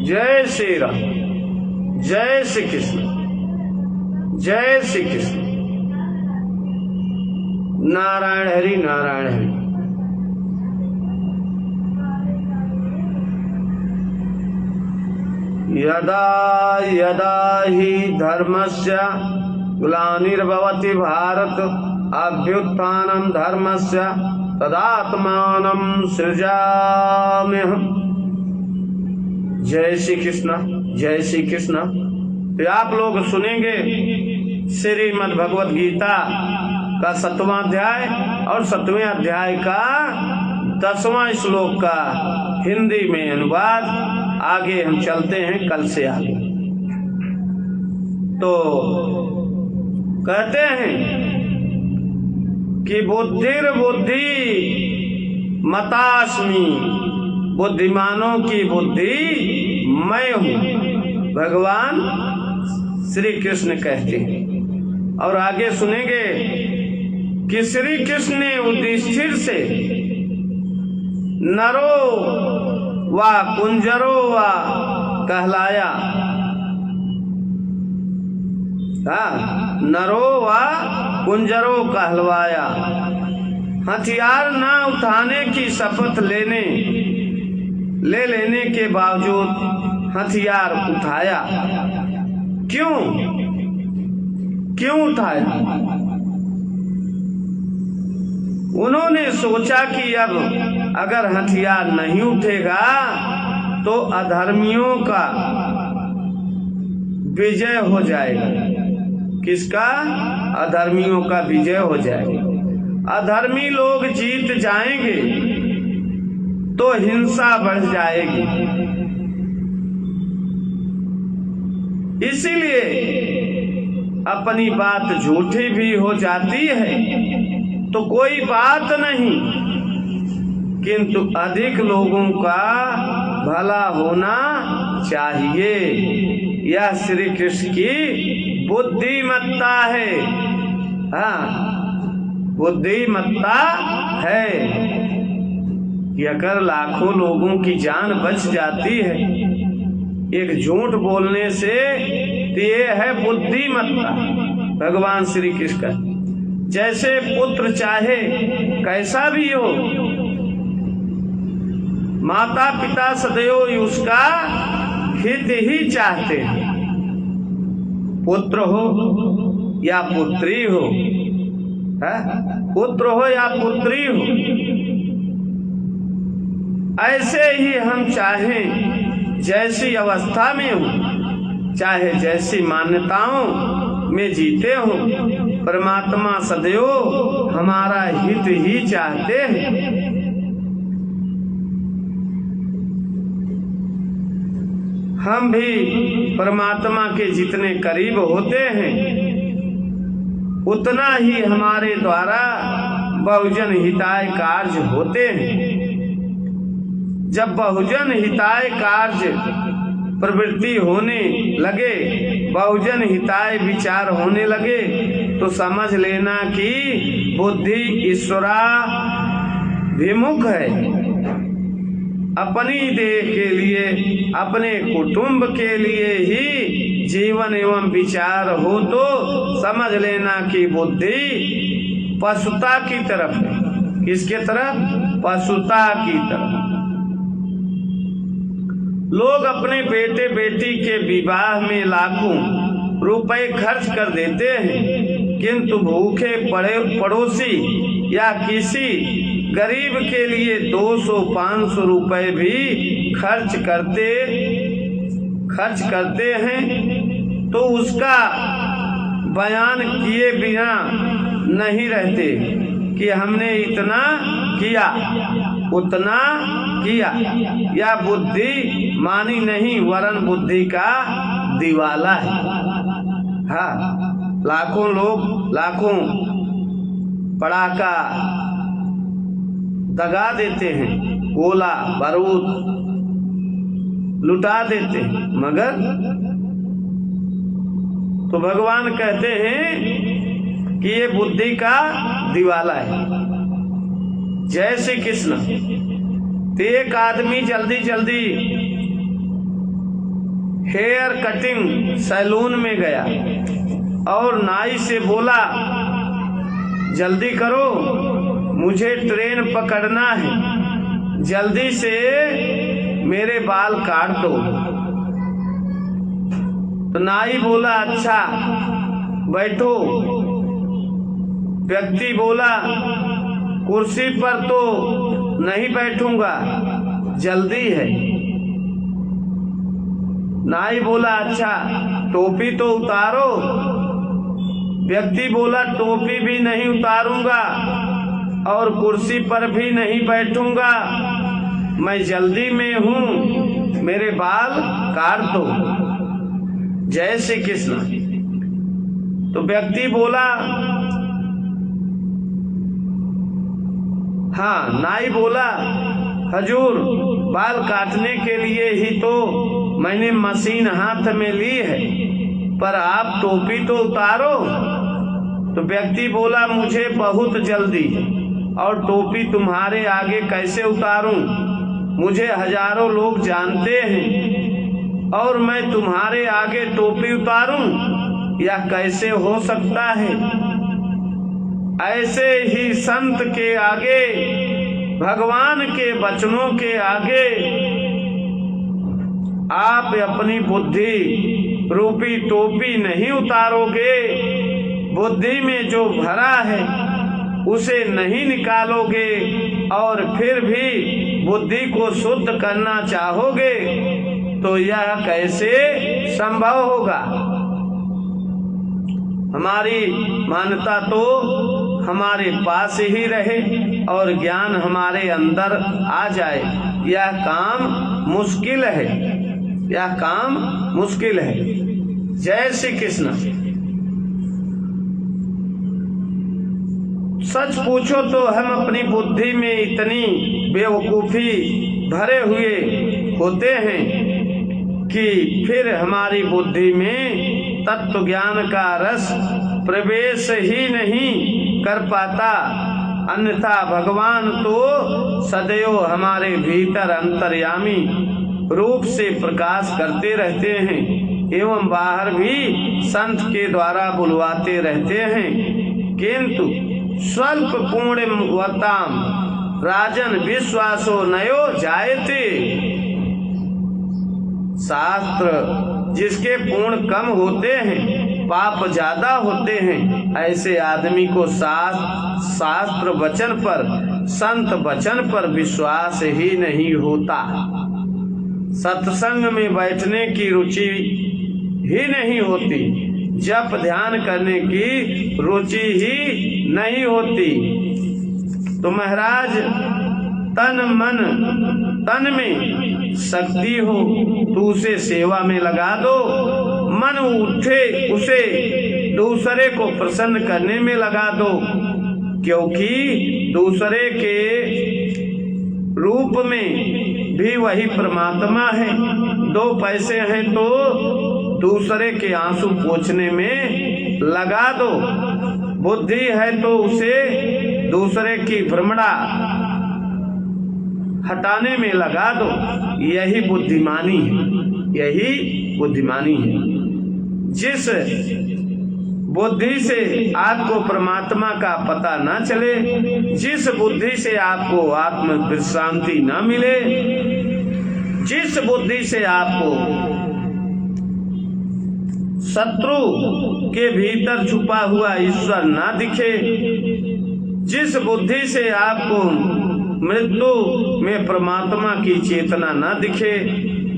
जय श्री राम, जय श्री कृष्ण, जय श्री कृष्ण। नारायण हरि, नारायण हरि। यदा यदा हि धर्मस्य ग्लानिर्भवति भारत अभ्युत्थानं धर्मस्य तदात्मानं सृजाम्यहम्। जय श्री कृष्ण, जय श्री कृष्ण। तो आप लोग सुनेंगे श्रीमद् भगवत गीता का 7वां अध्याय और 7वें अध्याय का 10वां श्लोक का हिंदी में अनुवाद। आगे हम चलते हैं कल से आगे। तो कहते हैं कि बुद्धिर बुद्धि मतास्मि, बुद्धिमानों की बुद्धि मैं हूँ, भगवान श्री कृष्ण कहते हैं। और आगे सुनेंगे कि श्री कृष्ण ने युधिष्ठिर से नरो व कुंजरो व कहलाया। नरो व कुंजरो कहलवाया। हथियार न उठाने की शपथ ले लेने के बावजूद हथियार उठाया। क्यों उठाया? उन्होंने सोचा कि अब अगर हथियार नहीं उठेगा तो अधर्मियों का विजय हो जाएगा। किसका? अधर्मियों का विजय हो जाएगा। अधर्मी लोग जीत जाएंगे तो हिंसा बढ़ जाएगी। इसीलिए अपनी बात झूठी भी हो जाती है तो कोई बात नहीं, किंतु अधिक लोगों का भला होना चाहिए। यह श्री कृष्ण की बुद्धिमत्ता है। बुद्धिमत्ता है कि अगर लाखों लोगों की जान बच जाती है एक झूठ बोलने से, तो ये है बुद्धिमत्ता भगवान श्री कृष्ण का। जैसे पुत्र चाहे कैसा भी हो, माता पिता सदैव उसका हित ही चाहते हैं। पुत्र हो या पुत्री हो, पुत्र हो या पुत्री हो, ऐसे ही हम चाहें जैसी अवस्था में हो, चाहे जैसी मान्यताओं में जीते हो, परमात्मा सदैव हमारा हित ही चाहते हैं। हम भी परमात्मा के जितने करीब होते हैं उतना ही हमारे द्वारा बहुजन हिताय कार्य होते हैं। जब बहुजन हिताय कार्य प्रवृत्ति होने लगे, बहुजन हिताय विचार होने लगे, तो समझ लेना कि बुद्धि ईश्वरा विमुख है। अपनी देह के लिए, अपने कुटुंब के लिए ही जीवन एवं विचार हो तो समझ लेना कि बुद्धि पशुता की तरफ है। किसके तरफ? पशुता की तरफ। लोग अपने बेटे बेटी के विवाह में लाखों रुपए खर्च कर देते हैं, किंतु भूखे पड़ोसी या किसी गरीब के लिए 200-500 रुपए भी खर्च करते हैं तो उसका बयान किए बिना नहीं रहते कि हमने इतना किया, उतना किया। या बुद्धि मानी नहीं, वरन बुद्धि का दिवाला है। लाखों लोग लाखों पड़ाका दगा देते हैं, गोला बारूद लुटा देते हैं, मगर तो भगवान कहते हैं कि ये बुद्धि का दिवाला है। जय श्री कृष्ण। तो एक आदमी जल्दी जल्दी हेयर कटिंग सैलून में गया और नाई से बोला, जल्दी करो, मुझे ट्रेन पकड़ना है, जल्दी से मेरे बाल काट दो। तो नाई बोला, अच्छा बैठो। व्यक्ति बोला, कुर्सी पर तो नहीं बैठूंगा, जल्दी है। नाई बोला, अच्छा टोपी तो उतारो। व्यक्ति बोला, टोपी भी नहीं उतारूंगा और कुर्सी पर भी नहीं बैठूंगा, मैं जल्दी में हूं, मेरे बाल काट दो। जय श्री कृष्ण। तो व्यक्ति बोला, हाँ। नाई बोला, हजूर बाल काटने के लिए ही तो मैंने मशीन हाथ में ली है, पर आप टोपी तो उतारो। तो व्यक्ति बोला, मुझे बहुत जल्दी और टोपी तुम्हारे आगे कैसे उतारूं? मुझे हजारों लोग जानते हैं और मैं तुम्हारे आगे टोपी उतारूं, यह कैसे हो सकता है? ऐसे ही संत के आगे, भगवान के वचनों के आगे आप अपनी बुद्धि रूपी टोपी नहीं उतारोगे, बुद्धि में जो भरा है उसे नहीं निकालोगे और फिर भी बुद्धि को शुद्ध करना चाहोगे, तो यह कैसे संभव होगा? हमारी मान्यता तो हमारे पास ही रहे और ज्ञान हमारे अंदर आ जाए, यह काम मुश्किल है, यह काम मुश्किल है। जय श्री कृष्ण। सच पूछो तो हम अपनी बुद्धि में इतनी बेवकूफी भरे हुए होते हैं कि फिर हमारी बुद्धि में तत्व ज्ञान का रस प्रवेश ही नहीं कर पाता। अन्यथा भगवान तो सदैव हमारे भीतर अंतर्यामी रूप से प्रकाश करते रहते हैं एवं बाहर भी संत के द्वारा बुलवाते रहते हैं, किंतु स्वल्प पुण्यवताम राजन विश्वासो नयो जायते। शास्त्र जिसके पुण्य कम होते हैं, पाप ज्यादा होते हैं, ऐसे आदमी को शास्त्र वचन पर, संत वचन पर विश्वास ही नहीं होता। सत्संग में बैठने की रुचि ही नहीं होती, जप ध्यान करने की रुचि ही नहीं होती। तो महाराज तन में शक्ति हो तो उसे सेवा में लगा दो, मन उठे उसे दूसरे को प्रसन्न करने में लगा दो, क्योंकि दूसरे के रूप में भी वही परमात्मा है। दो पैसे हैं तो दूसरे के आंसू पोंछने में लगा दो, बुद्धि है तो उसे दूसरे की भ्रमणा हटाने में लगा दो। यही बुद्धिमानी है, यही बुद्धिमानी है। जिस बुद्धि से आपको परमात्मा का पता न चले, जिस बुद्धि से आपको आत्म विश्रांति न मिले, जिस बुद्धि से आपको शत्रु के भीतर छुपा हुआ ईश्वर ना दिखे, जिस बुद्धि से आपको मृत्यु में परमात्मा की चेतना न दिखे,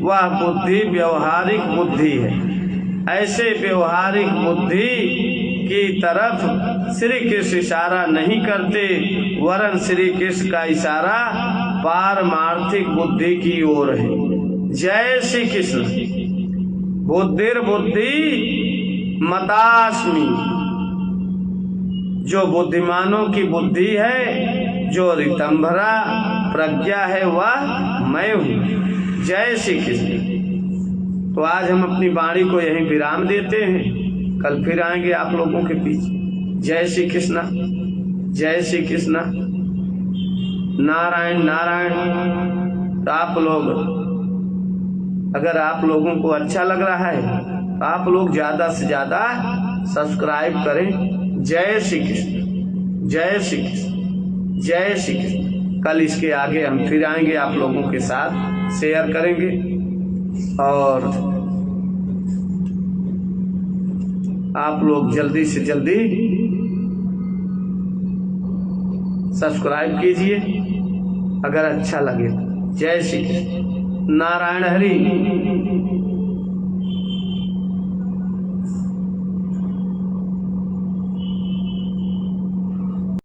वह बुद्धि व्यवहारिक बुद्धि है। ऐसे व्यवहारिक बुद्धि की तरफ श्री कृष्ण इशारा नहीं करते, वरन श्री कृष्ण का इशारा पारमार्थिक बुद्धि की ओर है। जय श्री कृष्ण। बुद्धि मतास्मि, जो बुद्धिमानों की बुद्धि है, जो ऋतंभरा प्रज्ञा है, वह मैं हूँ। जय श्री कृष्ण। तो आज हम अपनी वाणी को यहीं विराम देते हैं, कल फिर आएंगे आप लोगों के बीच। जय श्री कृष्ण, जय श्री कृष्ण, नारायण नारायण। तो आप लोग अगर आप लोगों को अच्छा लग रहा है तो आप लोग ज़्यादा से ज़्यादा सब्सक्राइब करें। जय श्री कृष्ण, जय श्री कृष्ण, जय श्री कृष्ण। कल इसके आगे हम फिर आएंगे, आप लोगों के साथ शेयर करेंगे। और आप लोग जल्दी से जल्दी सब्सक्राइब कीजिए अगर अच्छा लगे। जय श्री कृष्ण। नारायण हरि।